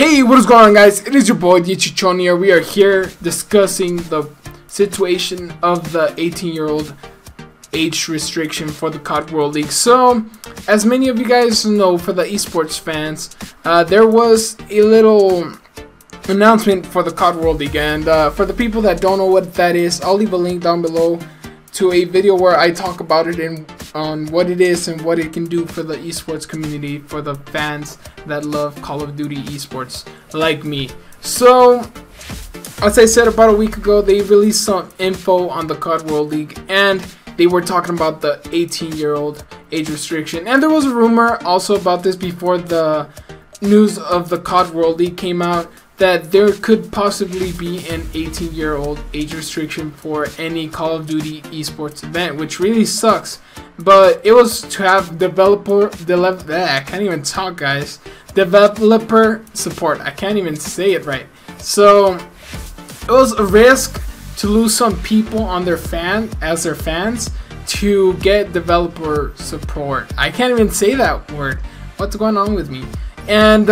Hey, what is going on, guys? It is your boy Chichonia. We are here discussing the situation of the 18-year-old age restriction for the CoD World League. So, as many of you guys know, for the esports fans, there was a little announcement for the CoD World League, and for the people that don't know what that is, I'll leave a link down below to a video where I talk about it and on what it is and what it can do for the esports community, for the fans that love Call of Duty esports like me. So, as I said, about a week ago, they released some info on the CoD World League, and they were talking about the 18-year-old age restriction. And there was a rumor also about this before the news of the CoD World League came out, that there could possibly be an 18-year-old age restriction for any Call of Duty esports event, which really sucks. But it was to have developer support. I can't even say it right. So it was a risk to lose some people on their fans to get developer support. I can't even say that word. What's going on with me? And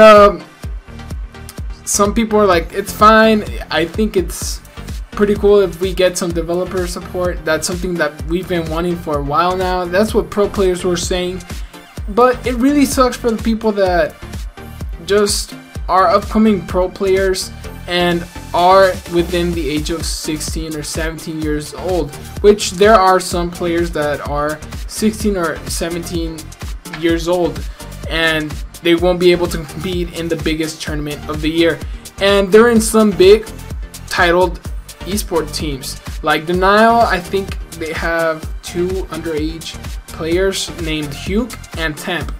some people are like, it's fine. I think it's pretty cool if we get some developer support. That's something that we've been wanting for a while now. That's what pro players were saying. But it really sucks for the people that just are upcoming pro players and are within the age of 16 or 17 years old, which there are some players that are 16 or 17 years old and they won't be able to compete in the biggest tournament of the year. And they're in some big titled esport teams like Denial. I think they have two underage players named Hugh and Temp,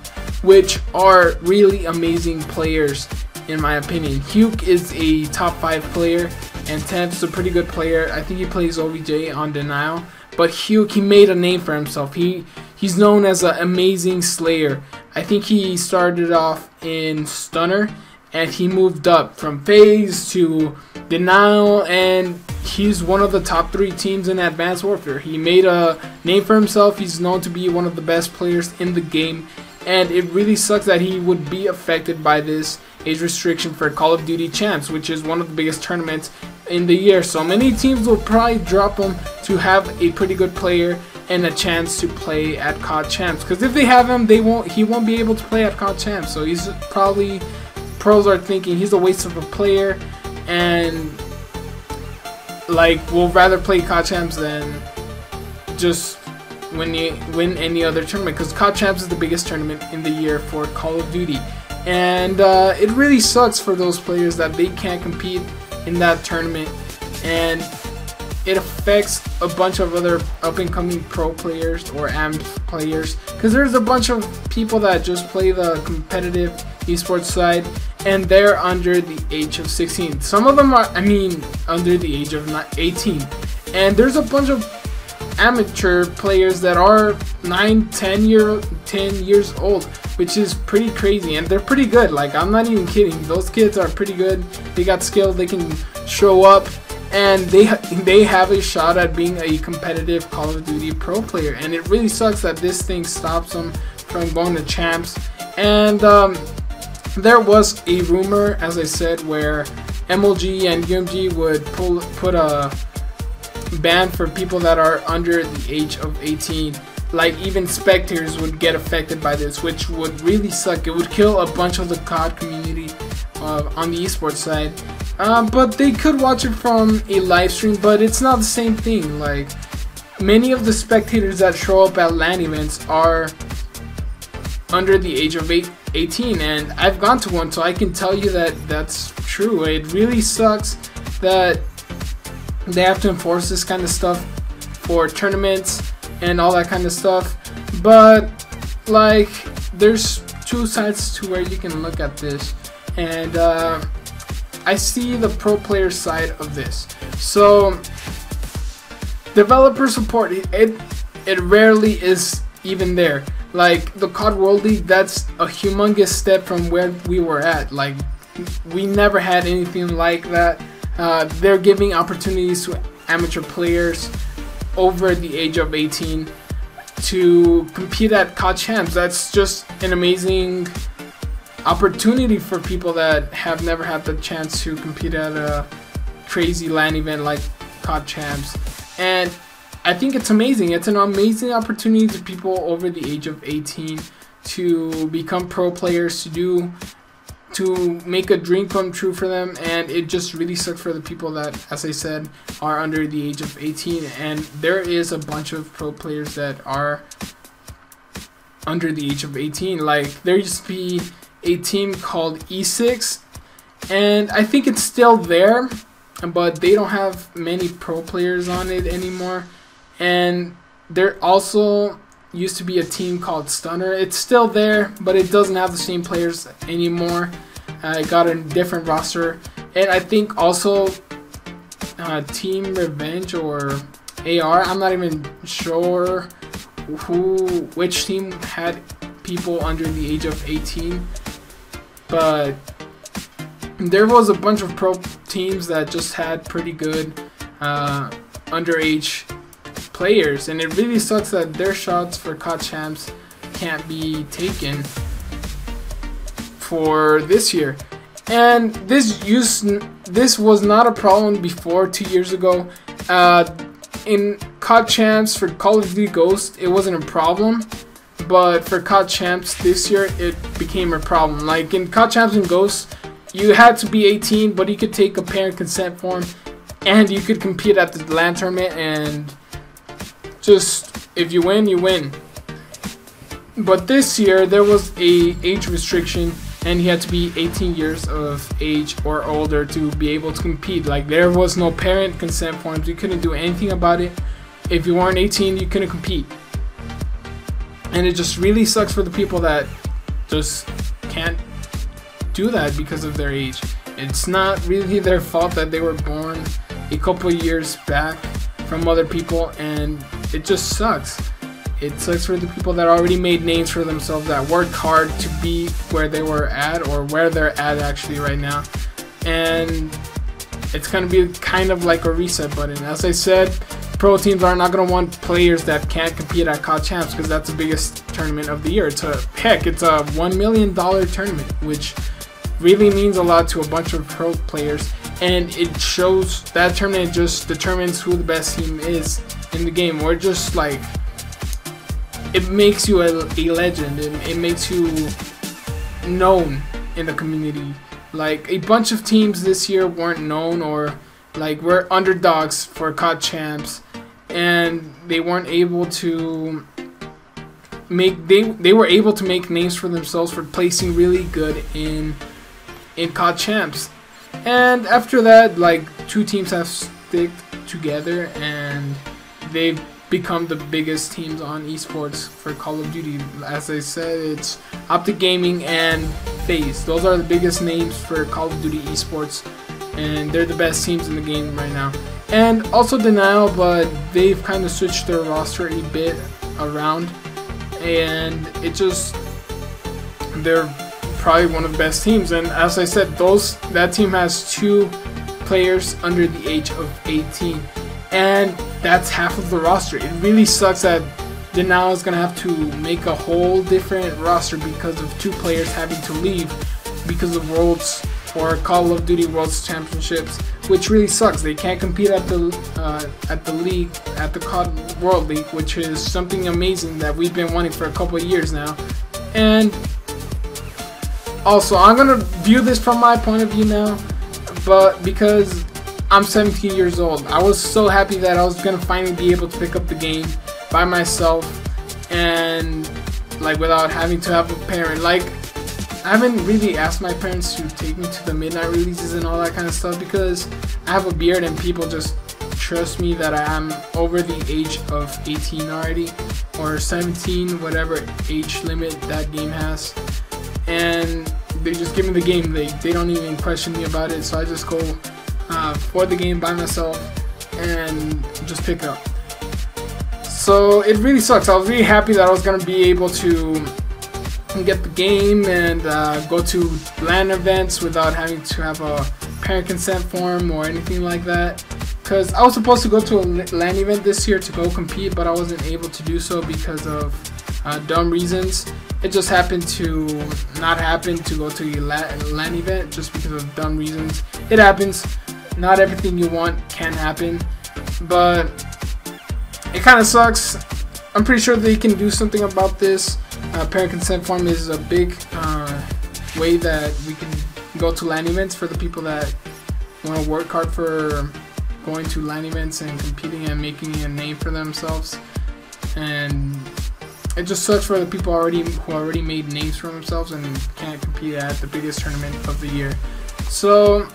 which are really amazing players in my opinion. Hugh is a top 5 player and Temp is a pretty good player. I think he plays OBJ on Denial, but Hugh, he made a name for himself. He's known as an amazing slayer. I think he started off in Stunner and he moved up from FaZe to Denial, and he's one of the top 3 teams in Advanced Warfare. He made a name for himself. He's known to be one of the best players in the game, and it really sucks that he would be affected by this age restriction for Call of Duty Champs, which is one of the biggest tournaments in the year. So many teams will probably drop him to have a pretty good player and a chance to play at CoD Champs, because if they have him, he won't be able to play at CoD Champs. So he's probably, pros are thinking he's a waste of a player, and like we'll rather play CoD Champs than just win any other tournament, because CoD Champs is the biggest tournament in the year for Call of Duty. And it really sucks for those players that they can't compete in that tournament, and it affects a bunch of other up-and-coming pro players or AMP players, because there's a bunch of people that just play the competitive esports side and they're under the age of 16. Some of them are, under the age of 18, and there's a bunch of amateur players that are 10 years old, which is pretty crazy, and they're pretty good. Like, I'm not even kidding, those kids are pretty good. They got skill, they can show up, and they have a shot at being a competitive Call of Duty pro player. And it really sucks that this thing stops them from going to Champs. And there was a rumor, as I said, where MLG and UMG would put a ban for people that are under the age of 18. Like, even spectators would get affected by this, which would really suck. It would kill a bunch of the CoD community on the esports side. But they could watch it from a live stream, but it's not the same thing. Like, many of the spectators that show up at LAN events are under the age of 18, and I've gone to one, so I can tell you that that's true. It really sucks that they have to enforce this kind of stuff for tournaments and all that kind of stuff. But like, there's two sides to where you can look at this, and I see the pro player side of this. So developer support, it rarely is even there. Like, the CoD World League, that's a humongous step from where we were at. Like, we never had anything like that. They're giving opportunities to amateur players over the age of 18 to compete at CoD Champs. That's just an amazing opportunity for people that have never had the chance to compete at a crazy LAN event like CoD Champs. And I think it's amazing. It's an amazing opportunity to people over the age of 18 to become pro players, to make a dream come true for them. And it just really sucks for the people that, as I said, are under the age of 18. And there is a bunch of pro players that are under the age of 18. Like, there used to be a team called E6, and I think it's still there, but they don't have many pro players on it anymore. And there also used to be a team called Stunner. It's still there, but it doesn't have the same players anymore. It got a different roster. And I think also Team Revenge or AR, I'm not even sure which team had people under the age of 18, but there was a bunch of pro teams that just had pretty good underage players, and it really sucks that their shots for CoD Champs can't be taken for this year. And this was not a problem before 2 years ago. In CoD Champs for Call of Duty Ghost, it wasn't a problem, but for CoD Champs this year, it became a problem. Like in CoD Champs and Ghost, you had to be 18, but you could take a parent consent form, and you could compete at the LAN tournament, and just if you win, you win. But this year, there was a age restriction, and you had to be 18 years of age or older to be able to compete. Like, there was no parent consent forms. You couldn't do anything about it. If you weren't 18, you couldn't compete. And it just really sucks for the people that just can't do that because of their age. It's not really their fault that they were born a couple years back from other people, and it just sucks. It sucks for the people that already made names for themselves, that worked hard to be where they were at, or where they're at actually right now. And it's going to be kind of like a reset button. As I said, pro teams are not going to want players that can't compete at CoD Champs, because that's the biggest tournament of the year. It's a $1 million tournament, which really means a lot to a bunch of pro players. And it shows, that tournament just determines who the best team is in the game. We're just like, it makes you a legend, and it makes you known in the community. Like, a bunch of teams this year weren't known, or like were underdogs for CoD Champs, and they weren't able to make, they were able to make names for themselves for placing really good in CoD Champs. And after that, like, two teams have stick together, and they've become the biggest teams on esports for Call of Duty. As I said, it's Optic Gaming and FaZe. Those are the biggest names for Call of Duty esports, and they're the best teams in the game right now. And also Denial, but they've kind of switched their roster a bit around, and it just, they're probably one of the best teams. And as I said, that team has 2 players under the age of 18. And that's half of the roster. It really sucks that Denial is going to have to make a whole different roster because of 2 players having to leave because of Worlds or Call of Duty Worlds Championships, which really sucks. They can't compete at the league, at the CoD World League, which is something amazing that we've been wanting for a couple of years now. And also, I'm going to view this from my point of view now, but because I'm 17 years old. I was so happy that I was going to finally be able to pick up the game by myself, and like without having to have a parent. Like, I haven't really asked my parents to take me to the midnight releases and all that kind of stuff, because I have a beard and people just trust me that I am over the age of 18 already, or 17, whatever age limit that game has. And they just give me the game. They don't even question me about it, so I just go for the game by myself and just pick it up. So it really sucks. I was really happy that I was going to be able to get the game and go to LAN events without having to have a parent consent form or anything like that, because I was supposed to go to a LAN event this year to go compete, but I wasn't able to do so because of dumb reasons. It just happened to not happen to go to a LAN event just because of dumb reasons. It happens. Not everything you want can happen, but it kind of sucks. I'm pretty sure they can do something about this. Parent consent form is a big way that we can go to LAN events for the people that want to work hard for going to LAN events and competing and making a name for themselves. And it just sucks for the people who already made names for themselves and can't compete at the biggest tournament of the year. So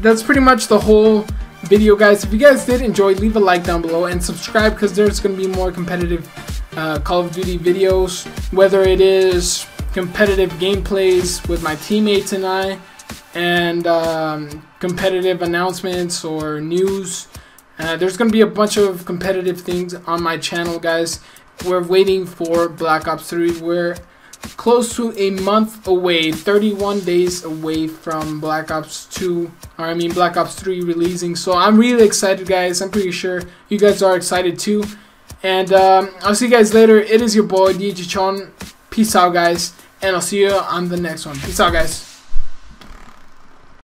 that's pretty much the whole video, guys. If you guys did enjoy, leave a like down below and subscribe, because there's going to be more competitive Call of Duty videos, whether it is competitive gameplays with my teammates and I, and competitive announcements or news. There's going to be a bunch of competitive things on my channel, guys. We're waiting for Black Ops 3. We're close to a month away, 31 days away from Black Ops 2, or I mean Black Ops 3 releasing. So I'm really excited, guys. I'm pretty sure you guys are excited too. And I'll see you guys later. It is your boy DJ Chon. Peace out, guys, and I'll see you on the next one. Peace out, guys.